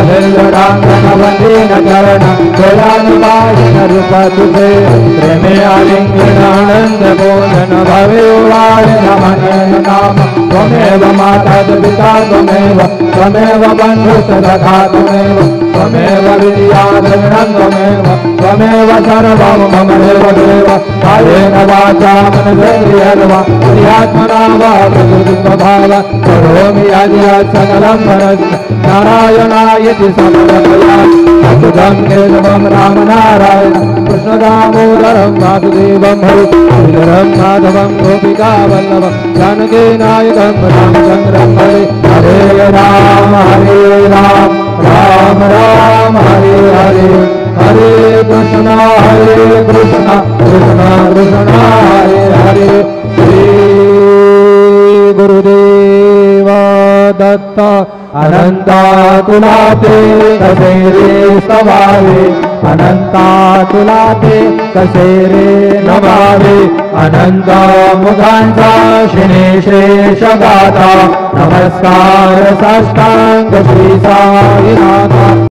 हिल्लांगनवतीन चरण कुलानुपायन रूपतुते प्रेमे आलिंगनानंद बोधन भवेवाय नमन नाम त्वमेव माता पिता त्वमेव बन्धुसखा त्वमेव विद्याधरणं त्वमेव सर्वं मम देव कायेन वाचा मनसेन्द्रियर्वा क्रियात्मना वा प्रकृतिस्वभावा करोमि यद्यत् सकलं परस्मै नारायणायति समर्पयामि अच्युतं केशवं रामनारायण कृष्णदामोदरं वासुदेवं हरिधरं माधवं गोपिकावल्लभं जानकीनायकं रामचन्द्रं हरे राम राम राम हरे हरे हरे कृष्ण कृष्ण कृष्ण हरे हरे श्री गुरुदेव दत्त अनंतातुलाते कसेरे सवारे अनंतातुलाते कसेरे नमावे अनंत मुखांचा शिनेशेष गाता नमस्कार साष्टांग श्री साईनाथ